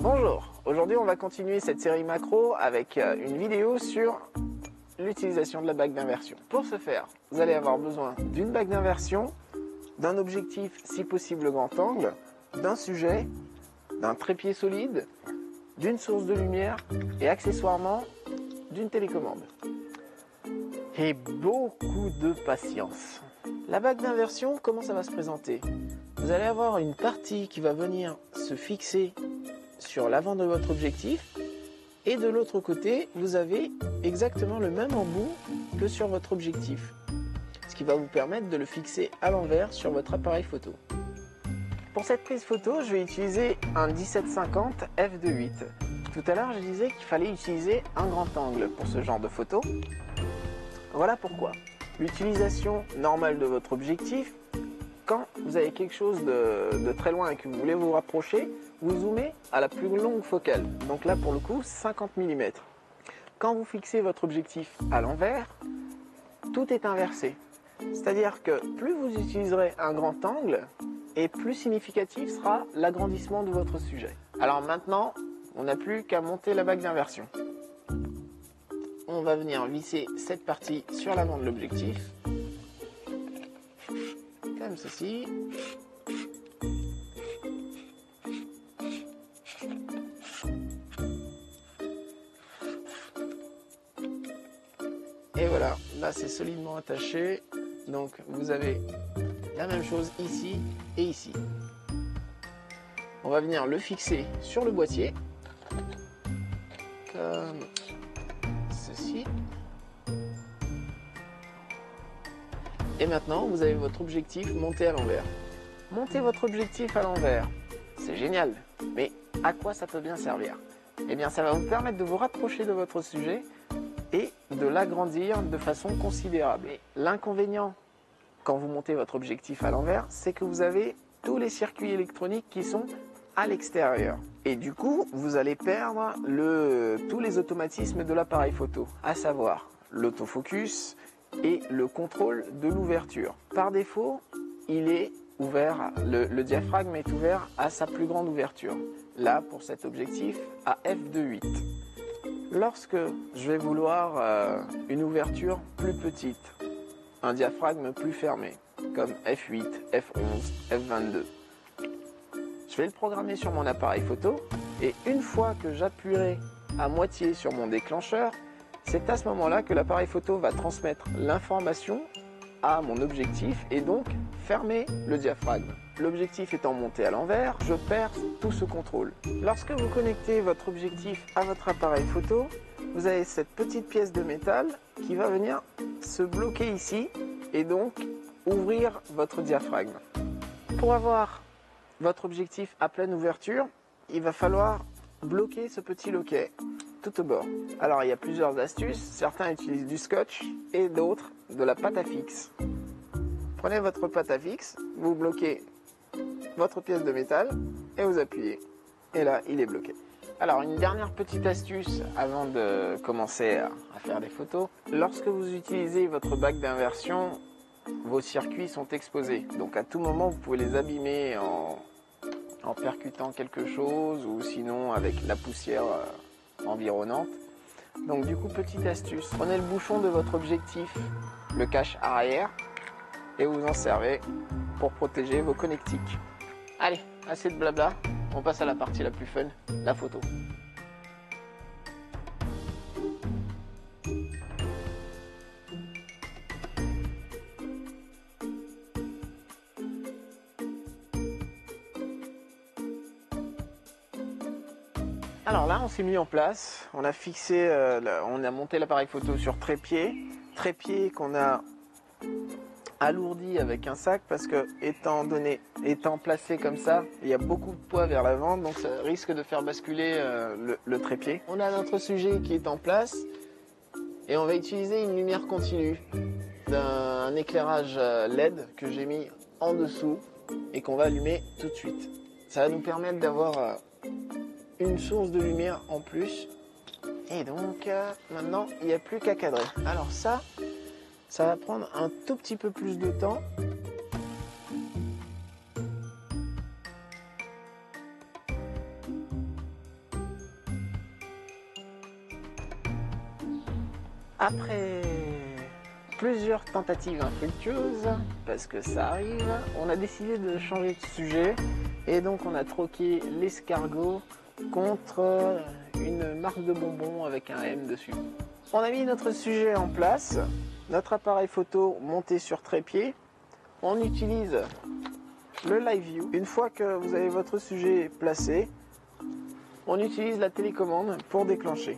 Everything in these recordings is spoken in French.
Bonjour, aujourd'hui on va continuer cette série macro avec une vidéo sur l'utilisation de la bague d'inversion. Pour ce faire, vous allez avoir besoin d'une bague d'inversion, d'un objectif si possible grand angle, d'un sujet, d'un trépied solide, d'une source de lumière et accessoirement d'une télécommande. Et beaucoup de patience. La bague d'inversion, comment ça va se présenter? Vous allez avoir une partie qui va venir se fixer sur l'avant de votre objectif et de l'autre côté, vous avez exactement le même embout que sur votre objectif, ce qui va vous permettre de le fixer à l'envers sur votre appareil photo. Pour cette prise photo, je vais utiliser un 1750 f2.8. Tout à l'heure, je disais qu'il fallait utiliser un grand angle pour ce genre de photo. Voilà pourquoi. L'utilisation normale de votre objectif, quand vous avez quelque chose de très loin et que vous voulez vous rapprocher, vous zoomez à la plus longue focale. Donc là, pour le coup, 50 mm. Quand vous fixez votre objectif à l'envers, tout est inversé. C'est-à-dire que plus vous utiliserez un grand angle, et plus significatif sera l'agrandissement de votre sujet. Alors maintenant, on n'a plus qu'à monter la bague d'inversion. On va venir visser cette partie sur l'avant de l'objectif, comme ceci. Et voilà, là c'est solidement attaché, donc vous avez la même chose ici et ici. On va venir le fixer sur le boîtier, comme ceci. Et maintenant, vous avez votre objectif monté à l'envers. Monter votre objectif à l'envers, c'est génial, mais à quoi ça peut bien servir? Eh bien, ça va vous permettre de vous rapprocher de votre sujet et de l'agrandir de façon considérable. L'inconvénient quand vous montez votre objectif à l'envers, c'est que vous avez tous les circuits électroniques qui sont à l'extérieur. Et du coup, vous allez perdre tous les automatismes de l'appareil photo, à savoir l'autofocus et le contrôle de l'ouverture. Par défaut, il est ouvert, le diaphragme est ouvert à sa plus grande ouverture. Là, pour cet objectif, à f2.8. Lorsque je vais vouloir une ouverture plus petite, un diaphragme plus fermé, comme f8, f11, f22, je vais le programmer sur mon appareil photo et une fois que j'appuierai à moitié sur mon déclencheur, c'est à ce moment-là que l'appareil photo va transmettre l'information à mon objectif et donc fermer le diaphragme. L'objectif étant monté à l'envers, je perds tout ce contrôle. Lorsque vous connectez votre objectif à votre appareil photo, vous avez cette petite pièce de métal qui va venir se bloquer ici et donc ouvrir votre diaphragme. Pour avoir votre objectif à pleine ouverture, il va falloir bloquer ce petit loquet tout au bord. Alors il y a plusieurs astuces, certains utilisent du scotch et d'autres de la pâte à fixe. Prenez votre pâte à fixe, vous bloquez votre pièce de métal et vous appuyez. Et là, il est bloqué. Alors une dernière petite astuce avant de commencer à faire des photos. Lorsque vous utilisez votre bague d'inversion, vos circuits sont exposés. Donc à tout moment, vous pouvez les abîmer en percutant quelque chose ou sinon avec la poussière environnante. Donc du coup, petite astuce, prenez le bouchon de votre objectif, le cache arrière et vous en servez pour protéger vos connectiques. Allez, assez de blabla, on passe à la partie la plus fun, la photo. Alors là, on s'est mis en place, on a fixé, on a monté l'appareil photo sur trépied qu'on a alourdi avec un sac parce que étant placé comme ça, il y a beaucoup de poids vers l'avant, donc ça risque de faire basculer le trépied. On a notre sujet qui est en place et on va utiliser une lumière continue d'un éclairage LED que j'ai mis en dessous et qu'on va allumer tout de suite. Ça va nous permettre d'avoir une source de lumière en plus et donc maintenant il n'y a plus qu'à cadrer. Alors ça va prendre un tout petit peu plus de temps. Après plusieurs tentatives infructueuses, parce que ça arrive, on a décidé de changer de sujet et donc on a troqué l'escargot contre une marque de bonbons avec un M dessus. On a mis notre sujet en place, notre appareil photo monté sur trépied. On utilise le Live View. Une fois que vous avez votre sujet placé, on utilise la télécommande pour déclencher.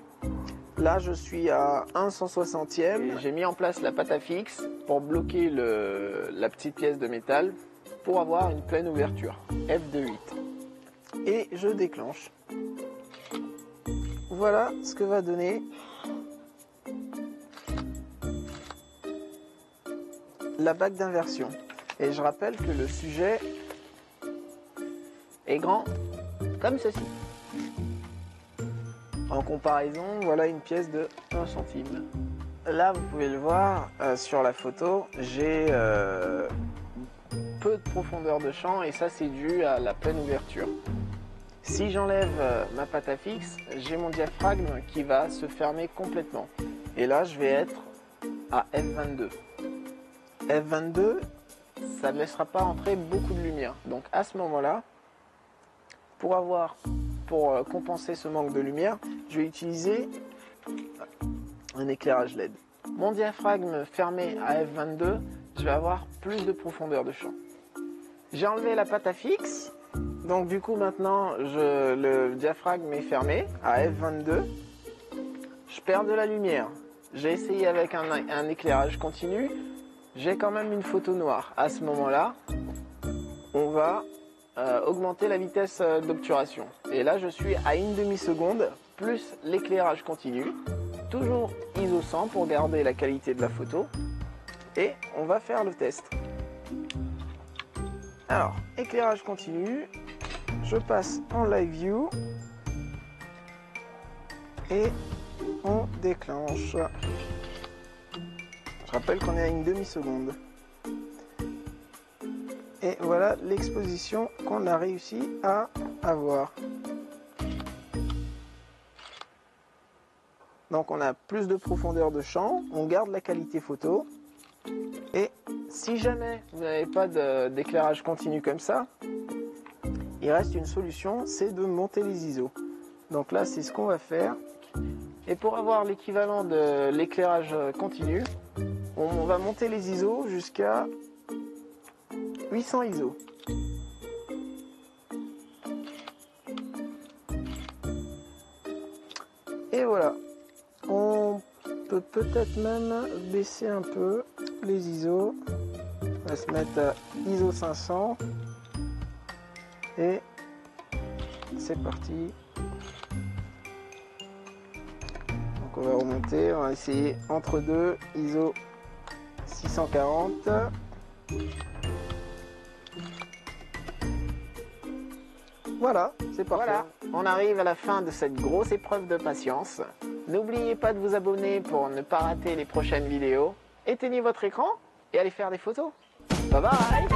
Là, je suis à 1/160e. J'ai mis en place la pâte à fixe pour bloquer la petite pièce de métal pour avoir une pleine ouverture. F2.8. Et je déclenche. Voilà ce que va donner la bague d'inversion. Et je rappelle que le sujet est grand comme ceci. En comparaison, voilà une pièce de 1 centime. Là, vous pouvez le voir sur la photo, j'ai peu de profondeur de champ et ça c'est dû à la pleine ouverture. Si j'enlève ma pâte à fixe, j'ai mon diaphragme qui va se fermer complètement. Et là, je vais être à F22. F22, ça ne laissera pas entrer beaucoup de lumière. Donc à ce moment-là, pour compenser ce manque de lumière, je vais utiliser un éclairage LED. Mon diaphragme fermé à F22, je vais avoir plus de profondeur de champ. J'ai enlevé la pâte à fixe, donc du coup maintenant le diaphragme est fermé à F22. Je perds de la lumière. J'ai essayé avec un éclairage continu, j'ai quand même une photo noire. À ce moment-là, on va augmenter la vitesse d'obturation. Et là, je suis à 1/2 seconde plus l'éclairage continu. Toujours ISO 100 pour garder la qualité de la photo. Et on va faire le test. Alors, éclairage continu. Je passe en Live View. Et on déclenche. Je rappelle qu'on est à 1/2 seconde. Et voilà l'exposition qu'on a réussi à avoir. Donc on a plus de profondeur de champ, on garde la qualité photo. Et si jamais vous n'avez pas d'éclairage continu comme ça, il reste une solution, c'est de monter les ISO. Donc là, c'est ce qu'on va faire. Et pour avoir l'équivalent de l'éclairage continu, on va monter les ISO jusqu'à 800 ISO. Et voilà. On peut peut-être même baisser un peu les ISO. On va se mettre à ISO 500. Et c'est parti. Donc on va remonter. On va essayer entre deux. ISO 640. Voilà, c'est parfait. Voilà, on arrive à la fin de cette grosse épreuve de patience. N'oubliez pas de vous abonner pour ne pas rater les prochaines vidéos. Éteignez votre écran et allez faire des photos. Bye bye!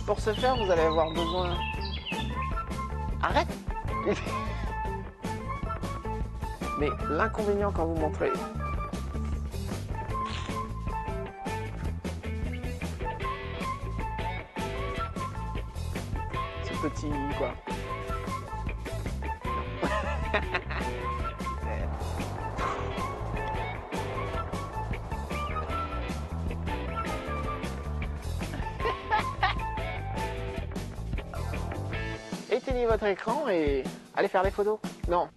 Pour ce faire, vous allez avoir besoin... Arrête! Mais l'inconvénient quand vous montrez... petit quoi. Éteignez votre écran et allez faire des photos. Non.